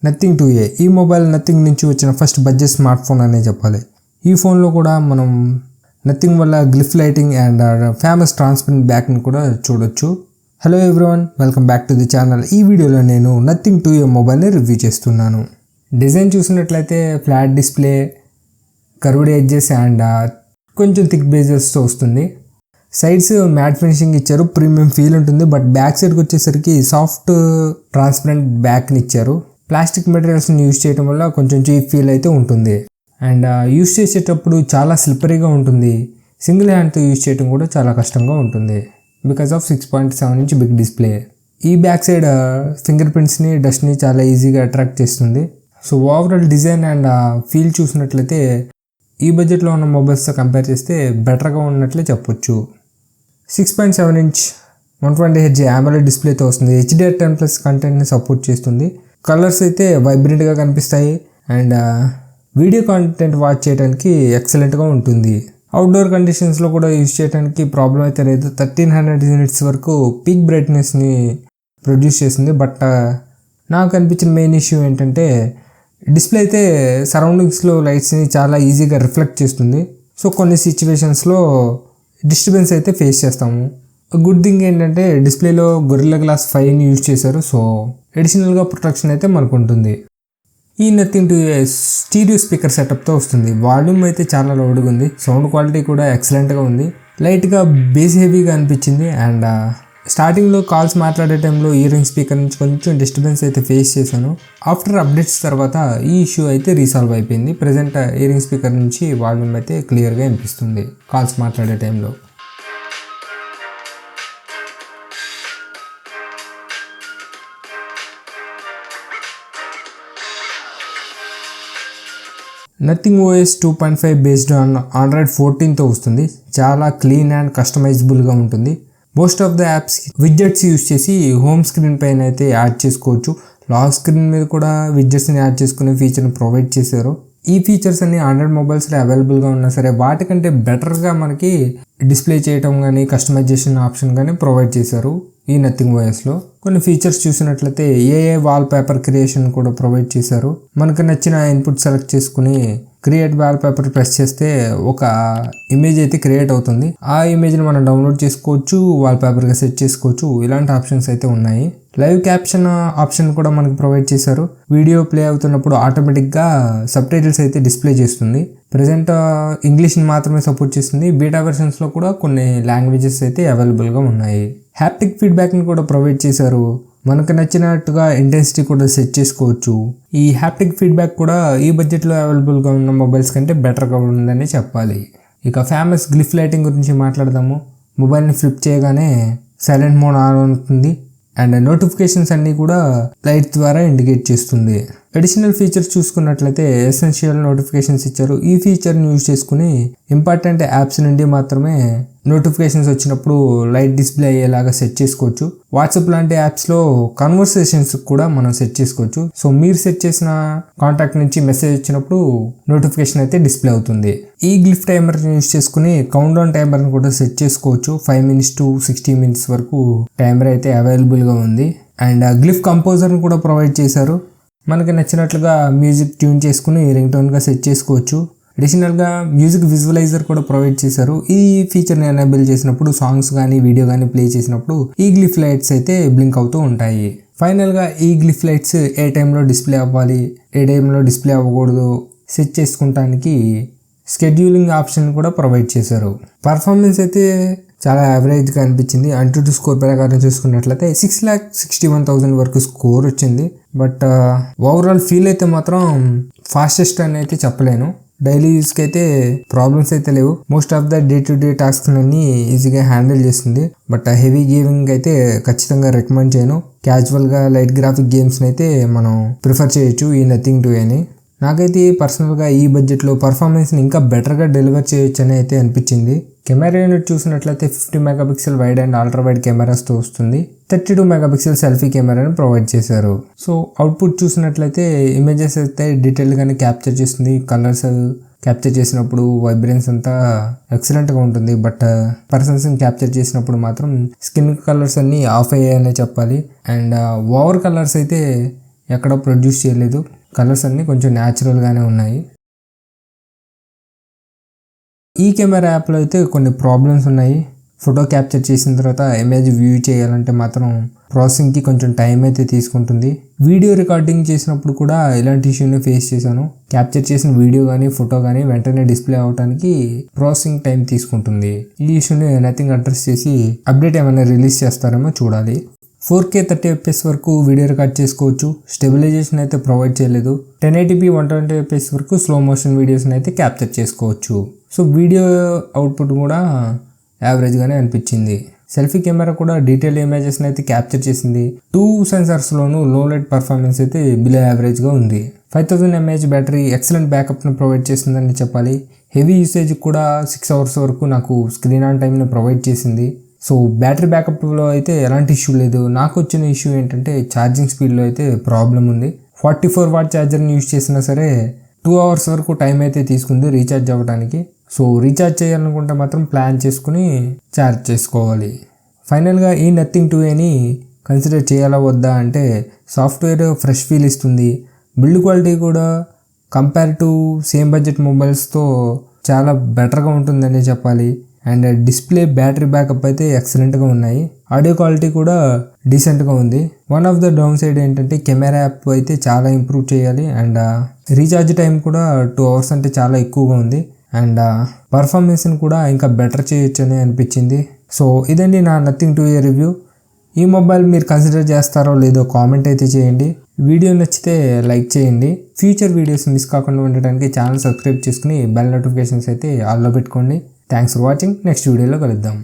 Nothing 2A ఈ mobile nothing నుంచి వచ్చిన ఫస్ట్ బడ్జెట్ స్మార్ట్ ఫోన్ అనే చెప్పాలి. ఈ ఫోన్లో కూడా మనం నథింగ్ వల్ల glyph lighting and famous transparent బ్యాక్ని కూడా చూడొచ్చు. Hello everyone, welcome back to the channel. ఈ వీడియోలో నేను నథింగ్ 2A మొబైల్ని రివ్యూ చేస్తున్నాను. డిజైన్ చూసినట్లయితే flat display, curved edges and కొంచెం థిక్ బేజెస్తో వస్తుంది. సైడ్స్ మ్యాట్ ఫినిషింగ్ ఇచ్చారు, ప్రీమియం ఫీల్ ఉంటుంది. బట్ బ్యాక్ సైడ్కి వచ్చేసరికి సాఫ్ట్ ట్రాన్స్పరెంట్ బ్యాక్ని ఇచ్చారు. ప్లాస్టిక్ మెటీరియల్స్ని యూజ్ చేయడం వల్ల కొంచెం చీప్ ఫీల్ అయితే ఉంటుంది. అండ్ యూజ్ చేసేటప్పుడు చాలా స్లిప్పరీగా ఉంటుంది. సింగిల్ హ్యాండ్తో యూజ్ చేయడం కూడా చాలా కష్టంగా ఉంటుంది because of 6.7 inch big display. ఈ బ్యాక్ సైడ్ ఫింగర్ ప్రింట్స్ని, డస్ట్ని చాలా ఈజీగా అట్రాక్ట్ చేస్తుంది. So overall design and feel చూసినట్లయితే ఈ బడ్జెట్లో ఉన్న మొబైల్స్తో కంపేర్ చేస్తే బెటర్గా ఉన్నట్లే చెప్పొచ్చు. 6.7 ఇంచ్ 120Hz AMOLED డిస్ప్లేతో వస్తుంది. HDR10+ కంటెంట్ని సపోర్ట్ చేస్తుంది. కలర్స్ అయితే వైబ్రెంట్గా కనిపిస్తాయి అండ్ వీడియో కంటెంట్ వాచ్ చేయడానికి ఎక్సలెంట్గా ఉంటుంది. అవుట్డోర్ కండిషన్స్లో కూడా యూజ్ చేయడానికి ప్రాబ్లం అయితే లేదు. 1300 యూనిట్స్ వరకు పీక్ బ్రైట్నెస్ని ప్రొడ్యూస్ చేస్తుంది. బట్ నాకు అనిపించిన మెయిన్ ఇష్యూ ఏంటంటే డిస్ప్లే అయితే సరౌండింగ్స్లో లైట్స్ని చాలా ఈజీగా రిఫ్లెక్ట్ చేస్తుంది. సో కొన్ని సిచ్యువేషన్స్లో డిస్టర్బెన్స్ అయితే ఫేస్ చేస్తాము. గుడ్ థింగ్ ఏంటంటే డిస్ప్లేలో గొరిల్లా గ్లాస్ 5ని యూజ్ చేశారు. సో అడిషనల్గా ప్రొటెక్షన్ అయితే మనకు ఉంటుంది. ఈ నథింగ్ 2A స్టీరియో స్పీకర్ సెటప్తో వస్తుంది. వాల్యూమ్ అయితే చాలా లౌడ్గా ఉంది. సౌండ్ క్వాలిటీ కూడా ఎక్సలెంట్గా ఉంది. లైట్గా బేస్ హెవీగా అనిపించింది. అండ్ స్టార్టింగ్లో కాల్స్ మాట్లాడే టైంలో ఇయరింగ్ స్పీకర్ నుంచి కొంచెం డిస్టర్బెన్స్ అయితే ఫేస్ చేశాను. ఆఫ్టర్ అప్డేట్స్ తర్వాత ఈ ఇష్యూ అయితే రీసాల్వ్ అయిపోయింది. ప్రజెంట్ ఇయరింగ్ స్పీకర్ నుంచి వాల్యూమ్ అయితే క్లియర్గా అనిపిస్తుంది కాల్స్ మాట్లాడే టైంలో. Nothing OS 2.5 based on Android 14తో వస్తుంది. చాలా క్లీన్ అండ్ కస్టమైజబుల్గా ఉంటుంది. Most of the apps widgets use చేసి హోమ్ స్క్రీన్ పైన అయితే యాడ్ చేసుకోవచ్చు. లాక్ స్క్రీన్ మీద కూడా విడ్జెట్స్ని యాడ్ చేసుకునే ఫీచర్ని ప్రొవైడ్ చేశారు. ఈ ఫీచర్స్ అన్ని ఆండ్రాయిడ్ మొబైల్స్లో అవైలబుల్గా ఉన్నా సరే వాటికంటే బెటర్గా మనకి డిస్ప్లే చేయటం కానీ కస్టమైజేషన్ ఆప్షన్ కానీ ప్రొవైడ్ చేశారు ఈ నథింగ్ OSలో. కొన్ని ఫీచర్స్ చూసినట్లయితే AI వాల్ పేపర్ క్రియేషన్ కూడా ప్రొవైడ్ చేశారు. మనకు నచ్చిన ఇన్పుట్ సెలెక్ట్ చేసుకుని క్రియేట్ వాల్ పేపర్ ప్రెస్ చేస్తే ఒక ఇమేజ్ అయితే క్రియేట్ అవుతుంది. ఆ ఇమేజ్ని మనం డౌన్లోడ్ చేసుకోవచ్చు, వాల్ పేపర్గా సెట్ చేసుకోవచ్చు. ఇలాంటి ఆప్షన్స్ అయితే ఉన్నాయి. లైవ్ క్యాప్షన్ ఆప్షన్ కూడా మనకు ప్రొవైడ్ చేశారు. వీడియో ప్లే అవుతున్నప్పుడు ఆటోమేటిక్గా సబ్ టైటిల్స్ అయితే డిస్ప్లే చేస్తుంది. ప్రజెంట్ ఇంగ్లీష్ని మాత్రమే సపోర్ట్ చేస్తుంది. బీటా వెర్షన్స్లో కూడా కొన్ని లాంగ్వేజెస్ అయితే అవైలబుల్గా ఉన్నాయి. హ్యాప్టిక్ ఫీడ్బ్యాక్ని కూడా ప్రొవైడ్ చేశారు. మనకు నచ్చినట్టుగా ఇంటెన్సిటీ కూడా సెట్ చేసుకోవచ్చు. ఈ హ్యాప్టిక్ ఫీడ్బ్యాక్ కూడా ఈ బడ్జెట్లో అవైలబుల్గా ఉన్న మొబైల్స్ కంటే బెటర్గా ఉందని చెప్పాలి. ఇక ఫేమస్ గ్లిఫ్ లైటింగ్ గురించి మాట్లాడదాము. మొబైల్ని ఫ్లిప్ చేయగానే సైలెంట్ మోడ్ ఆన్ అవుతుంది అండ్ నోటిఫికేషన్స్ అన్నీ కూడా లైట్ ద్వారా ఇండికేట్ చేస్తుంది. అడిషనల్ ఫీచర్స్ చూసుకున్నట్లయితే ఎసెన్షియల్ నోటిఫికేషన్స్ ఇచ్చారు. ఈ ఫీచర్ని యూజ్ చేసుకుని ఇంపార్టెంట్ యాప్స్ నుండి మాత్రమే నోటిఫికేషన్స్ వచ్చినప్పుడు లైట్ డిస్ప్లే అయ్యేలాగా సెట్ చేసుకోవచ్చు. వాట్సాప్ లాంటి యాప్స్లో కన్వర్సేషన్స్ కూడా మనం సెట్ చేసుకోవచ్చు. సో మీరు సెట్ చేసిన కాంటాక్ట్ నుంచి మెసేజ్ వచ్చినప్పుడు నోటిఫికేషన్ అయితే డిస్ప్లే అవుతుంది. ఈ గ్లిఫ్ టైమర్ని యూజ్ చేసుకుని కౌంట్ డౌన్ టైమర్ని కూడా సెట్ చేసుకోవచ్చు. 5 minutes to 60 minutes వరకు టైమర్ అయితే అవైలబుల్గా ఉంది. అండ్ గ్లిఫ్ కంపోజర్ని కూడా ప్రొవైడ్ చేశారు. మనకి నచ్చినట్లుగా మ్యూజిక్ ట్యూన్ చేసుకుని రింగ్ టోన్గా సెట్ చేసుకోవచ్చు. అడిషనల్గా మ్యూజిక్ విజువలైజర్ కూడా ప్రొవైడ్ చేశారు. ఈ ఫీచర్ని ఎనేబుల్ చేసినప్పుడు సాంగ్స్ కానీ వీడియో కానీ ప్లే చేసినప్పుడు ఈ గ్లిఫ్ లైట్స్ అయితే బ్లింక్ అవుతూ ఉంటాయి. ఫైనల్గా ఈ గ్లిఫ్ లైట్స్ ఏ టైంలో డిస్ప్లే అవ్వాలి, ఏ టైంలో డిస్ప్లే అవ్వకూడదు సెట్ చేసుకుంటానికి స్కెడ్యూలింగ్ ఆప్షన్ కూడా ప్రొవైడ్ చేశారు. పర్ఫార్మెన్స్ అయితే చాలా యావరేజ్గా అనిపించింది. AnTuTu స్కోర్ ప్రకారం చూసుకున్నట్లయితే 6,61,000 వరకు స్కోర్ వచ్చింది. బట్ ఓవరాల్ ఫీల్ అయితే మాత్రం ఫాస్టెస్ట్ అని అయితే చెప్పలేను. డైలీ యూస్కి అయితే ప్రాబ్లమ్స్ అయితే లేవు. Most of the day to day టాస్క్లన్నీ ఈజీగా హ్యాండిల్ చేస్తుంది. బట్ హెవీ గేమింగ్ అయితే ఖచ్చితంగా రికమెండ్ చేయను. క్యాజువల్గా లైట్ గ్రాఫిక్ గేమ్స్ని అయితే మనం ప్రిఫర్ చేయొచ్చు ఈ నథింగ్ 2Aని. నాకైతే పర్సనల్గా ఈ బడ్జెట్లో పర్ఫార్మెన్స్ని ఇంకా బెటర్గా డెలివర్ చేయొచ్చు అని అయితే అనిపించింది. కెమెరా యూనిట్ చూసినట్లయితే 50 megapixel wide and ultra wide కెమెరాస్తో వస్తుంది. 32 మెగాపిక్సెల్ సెల్ఫీ కెమెరాని ప్రొవైడ్ చేశారు. సో అవుట్పుట్ చూసినట్లయితే ఇమేజెస్ అయితే డీటెయిల్గానే క్యాప్చర్ చేస్తుంది. కలర్స్ క్యాప్చర్ చేసినప్పుడు వైబ్రెన్స్ అంతా ఎక్సలెంట్గా ఉంటుంది. బట్ పర్సన్స్ని క్యాప్చర్ చేసినప్పుడు మాత్రం స్కిన్ కలర్స్ అన్నీ ఆఫ్ అయ్యాయనే చెప్పాలి. అండ్ ఓవర్ కలర్స్ అయితే ఎక్కడ ప్రొడ్యూస్ చేయలేదు. కలర్స్ అన్నీ కొంచెం న్యాచురల్గానే ఉన్నాయి. ఈ కెమెరా యాప్లో అయితే కొన్ని ప్రాబ్లమ్స్ ఉన్నాయి. ఫోటో క్యాప్చర్ చేసిన తర్వాత ఇమేజ్ వ్యూ చేయాలంటే మాత్రం ప్రాసెసింగ్కి కొంచెం టైం అయితే తీసుకుంటుంది. వీడియో రికార్డింగ్ చేసినప్పుడు కూడా ఇలాంటి ఇష్యూని ఫేస్ చేశాను. క్యాప్చర్ చేసిన వీడియో కానీ ఫోటో కానీ వెంటనే డిస్ప్లే అవడానికి ప్రాసెసింగ్ టైం తీసుకుంటుంది. ఈ ఇష్యూని నథింగ్ అడ్రస్ చేసి అప్డేట్ ఏమైనా రిలీజ్ చేస్తారేమో చూడాలి. 4K 30fps వరకు వీడియో రికార్డ్ చేసుకోవచ్చు. స్టెబిలైజేషన్ అయితే ప్రొవైడ్ చేయలేదు. 1080p 120fps వరకు స్లో మోషన్ వీడియోస్ని అయితే క్యాప్చర్ చేసుకోవచ్చు. సో వీడియో అవుట్పుట్ కూడా యావరేజ్గానే అనిపించింది. సెల్ఫీ కెమెరా కూడా డీటెయిల్ ఇమేజెస్ని అయితే క్యాప్చర్ చేసింది. 2 సెన్సార్స్లోనూ లో లైట్ పర్ఫార్మెన్స్ అయితే బిలో యావరేజ్గా ఉంది. 5000 mAh బ్యాటరీ ఎక్సలెంట్ బ్యాకప్ని ప్రొవైడ్ చేసిందని చెప్పాలి. హెవీ యూసేజ్ కూడా 6 hours వరకు నాకు స్క్రీన్ ఆన్ టైంని ప్రొవైడ్ చేసింది. సో బ్యాటరీ బ్యాకప్లో అయితే ఎలాంటి ఇష్యూ లేదు. నాకు వచ్చిన ఇష్యూ ఏంటంటే ఛార్జింగ్ స్పీడ్లో అయితే ప్రాబ్లం ఉంది. 44 watt ఛార్జర్ని యూజ్ చేసినా సరే 2 hours వరకు టైం అయితే తీసుకుంది రీఛార్జ్ అవ్వడానికి. సో రీఛార్జ్ చేయాలనుకుంటే మాత్రం ప్లాన్ చేసుకుని ఛార్జ్ చేసుకోవాలి. ఫైనల్గా ఈ నథింగ్ 2Aని కన్సిడర్ చేయాలా వద్దా అంటే సాఫ్ట్వేర్ ఫ్రెష్ ఫీల్ ఇస్తుంది. బిల్డ్ క్వాలిటీ కూడా కంపేర్ టు సేమ్ బడ్జెట్ మొబైల్స్తో చాలా బెటర్గా ఉంటుందని చెప్పాలి. అండ్ డిస్ప్లే, బ్యాటరీ బ్యాకప్ అయితే ఎక్సలెంట్గా ఉన్నాయి. ఆడియో క్వాలిటీ కూడా డీసెంట్గా ఉంది. One of the down side ఏంటంటే కెమెరా యాప్ అయితే చాలా ఇంప్రూవ్ చేయాలి. అండ్ రీఛార్జ్ టైం కూడా 2 hours అంటే చాలా ఎక్కువగా ఉంది. అండ్ పర్ఫార్మెన్స్ని కూడా ఇంకా బెటర్ చేయొచ్చు అని అనిపించింది. సో ఇదండి నా నథింగ్ 2A రివ్యూ. ఈ మొబైల్ మీరు కన్సిడర్ చేస్తారో లేదో కామెంట్ అయితే చేయండి. వీడియో నచ్చితే లైక్ చేయండి. ఫ్యూచర్ వీడియోస్ మిస్ కాకుండా ఉండడానికి ఛానల్ సబ్స్క్రైబ్ చేసుకుని బెల్ నోటిఫికేషన్స్ అయితే ఆల్లో పెట్టుకోండి. Thanks for watching. నెక్స్ట్ వీడియోలో కలుద్దాం.